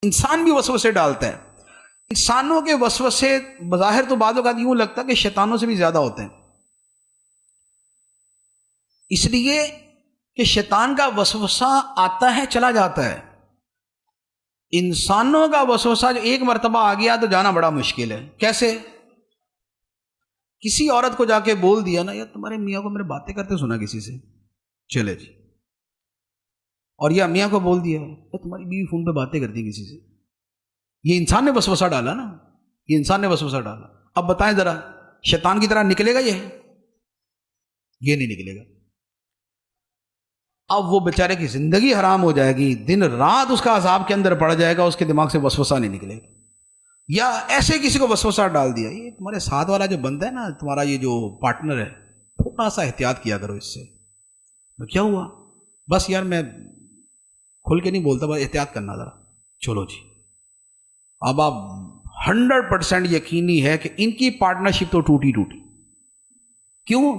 انسان بھی وسوسے ڈالتا ہے. انسانوں کے وسوسے بظاہر تو بعض اوقات یوں لگتا ہے کہ شیطانوں سے بھی زیادہ ہوتے ہیں، اس لیے کہ شیطان کا وسوسہ آتا ہے چلا جاتا ہے. انسانوں کا وسوسہ جو ایک مرتبہ آ گیا تو جانا بڑا مشکل ہے. کیسے؟ کسی عورت کو جا کے بول دیا نا، یار تمہارے میاں کو میرے باتیں کرتے سنا کسی سے، چلے جی. اور یا میاں کو بول دیا تمہاری بیوی فون پہ باتیں کرتی کسی سے. یہ انسان نے وسوسہ ڈالا نا، یہ انسان نے وسوسہ ڈالا. اب بتائیں ذرا، شیطان کی طرح نکلے گا یہ نہیں نکلے گا. اب وہ بیچارے کی زندگی حرام ہو جائے گی، دن رات اس کا عذاب کے اندر پڑ جائے گا، اس کے دماغ سے وسوسہ نہیں نکلے گا. یا ایسے کسی کو وسوسہ ڈال دیا، یہ تمہارے ساتھ والا جو بندہ ہے نا، تمہارا یہ جو پارٹنر ہے، تھوڑا سا احتیاط کیا کرو اس سے. کیا ہوا؟ بس یار میں کھل کے نہیں بولتا، بس احتیاط کرنا ذرا. چلو جی. اب آپ 100% یقینی ہے کہ ان کی پارٹنرشپ تو ٹوٹی. کیوں؟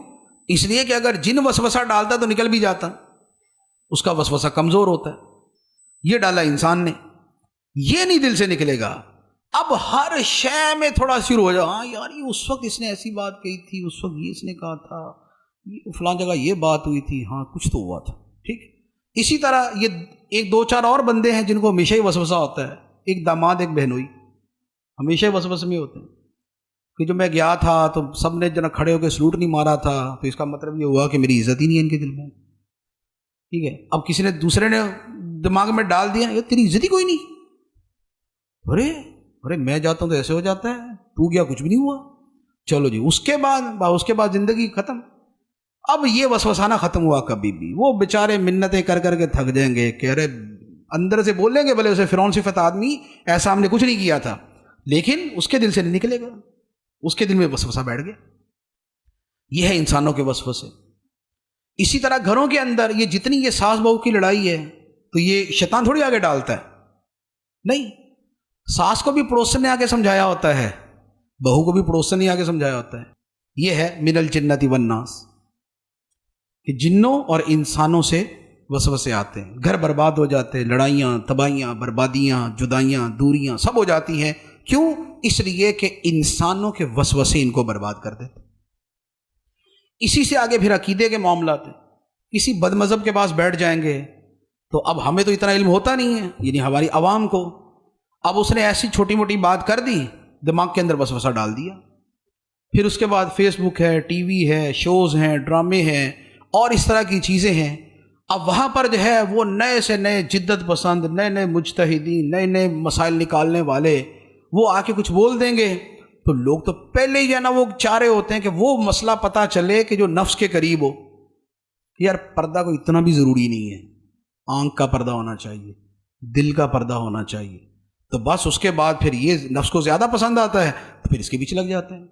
اس لیے کہ اگر جن وسوسہ ڈالتا تو نکل بھی جاتا، اس کا وسوسہ کمزور ہوتا ہے. یہ ڈالا انسان نے، یہ نہیں دل سے نکلے گا. اب ہر شے میں تھوڑا شروع ہو جائے، ہاں یار یہ اس وقت اس نے ایسی بات کہی تھی، اس وقت یہ اس نے کہا تھا، یہ فلاں جگہ یہ بات ہوئی تھی، ہاں کچھ تو ہوا تھا. ٹھیک. اسی طرح یہ ایک دو چار اور بندے ہیں جن کو ہمیشہ ہی وسوسہ ہوتا ہے. ایک داماد ایک بہنوئی ہمیشہ ہی وسوسے میں ہوتے ہیں کہ جو میں گیا تھا تو سب نے جنا کھڑے ہو کے سلوٹ نہیں مارا تھا، تو اس کا مطلب یہ ہوا کہ میری عزت ہی نہیں ہے ان کے دل میں. ٹھیک ہے. اب کسی نے دوسرے نے دماغ میں ڈال دیا، یہ تیری عزت ہی کوئی نہیں، ارے میں جاتا ہوں تو ایسے ہو جاتا ہے، تو گیا کچھ بھی نہیں ہوا. چلو جی. اس کے بعد زندگی ختم. اب یہ وسوسہ نہ ختم ہوا کبھی بھی. وہ بیچارے منتیں کر کر کے تھک جائیں گے کہ ارے اندر سے بولیں گے، بھلے اسے فرعون صفت آدمی، ایسا ہم نے کچھ نہیں کیا تھا، لیکن اس کے دل سے نہیں نکلے گا، اس کے دل میں وسوسہ بیٹھ گیا. یہ ہے انسانوں کے وسوسے. اسی طرح گھروں کے اندر یہ جتنی یہ ساس بہو کی لڑائی ہے، تو یہ شیطان تھوڑی آگے ڈالتا ہے. نہیں، ساس کو بھی پڑوسن نے آگے سمجھایا ہوتا ہے، بہو کو بھی پڑوسن نے آگے سمجھایا ہوتا ہے. یہ ہے من الجنۃ والناس، کہ جنوں اور انسانوں سے وسوسے آتے ہیں. گھر برباد ہو جاتے ہیں، لڑائیاں، تباہیاں، بربادیاں، جدائیاں، دوریاں سب ہو جاتی ہیں. کیوں؟ اس لیے کہ انسانوں کے وسوسے ان کو برباد کر دیتے. اسی سے آگے پھر عقیدے کے معاملات ہیں. کسی بد مذہب کے پاس بیٹھ جائیں گے تو اب ہمیں تو اتنا علم ہوتا نہیں ہے، یعنی ہماری عوام کو. اب اس نے ایسی چھوٹی موٹی بات کر دی، دماغ کے اندر وسوسہ ڈال دیا. پھر اس کے بعد فیس بک ہے، ٹی وی ہے، شوز ہیں، ڈرامے ہیں اور اس طرح کی چیزیں ہیں. اب وہاں پر جو ہے وہ نئے سے نئے جدت پسند، نئے مجتہدین، نئے مسائل نکالنے والے وہ آ کے کچھ بول دیں گے، تو لوگ تو پہلے ہی جو ہے نا وہ چاہ رہے ہوتے ہیں کہ وہ مسئلہ پتہ چلے کہ جو نفس کے قریب ہو. یار پردہ کو اتنا بھی ضروری نہیں ہے، آنکھ کا پردہ ہونا چاہیے، دل کا پردہ ہونا چاہیے. تو بس اس کے بعد پھر یہ نفس کو زیادہ پسند آتا ہے تو پھر اس کے پیچھے لگ جاتے ہیں.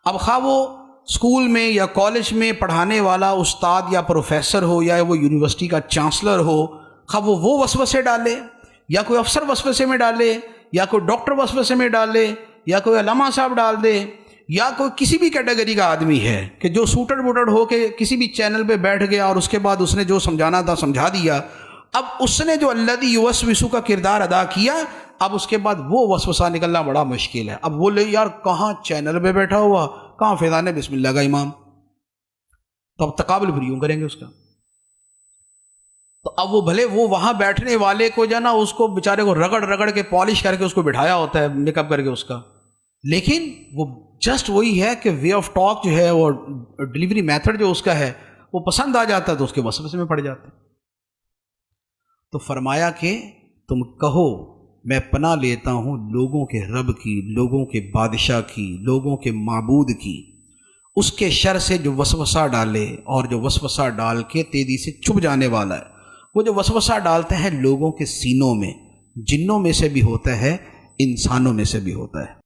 اب خواہ وہ اسکول میں یا کالج میں پڑھانے والا استاد یا پروفیسر ہو، یا وہ یونیورسٹی کا چانسلر ہو، خواہ وہ وسوسے ڈالے، یا کوئی افسر وسوسے میں ڈالے، یا کوئی ڈاکٹر وسوسے میں ڈالے، یا کوئی علامہ صاحب ڈال دے، یا کوئی کسی بھی کیٹیگری کا آدمی ہے کہ جو سوٹڈ بوٹڈ ہو کے کسی بھی چینل پہ بیٹھ گیا اور اس کے بعد اس نے جو سمجھانا تھا سمجھا دیا. اب اس نے جو الذی یوسوس کا کردار ادا کیا، اب اس کے بعد وہ وسوسہ نکلنا بڑا مشکل ہے. اب بولے یار کہاں چینل پہ بیٹھا ہوا، کہاں فیضان بسم اللہ کا امام، تو اب تقابل پھر یوں کریں گے اس کا. تو اب وہ بھلے وہ وہاں بیٹھنے والے کو جو نا اس کو بیچارے کو رگڑ کے پالش کر کے اس کو بٹھایا ہوتا ہے، میک اپ کر کے اس کا، لیکن وہ جسٹ وہی ہے کہ وے آف ٹاک جو ہے، وہ ڈلیوری میتھڈ جو اس کا ہے وہ پسند آ جاتا ہے تو اس کے وسوسے میں پڑ جاتے ہیں. تو فرمایا کہ تم کہو میں پناہ لیتا ہوں لوگوں کے رب کی، لوگوں کے بادشاہ کی، لوگوں کے معبود کی، اس کے شر سے جو وسوسہ ڈالے، اور جو وسوسہ ڈال کے تیزی سے چھپ جانے والا ہے. وہ جو وسوسہ ڈالتے ہیں لوگوں کے سینوں میں، جنوں میں سے بھی ہوتا ہے، انسانوں میں سے بھی ہوتا ہے.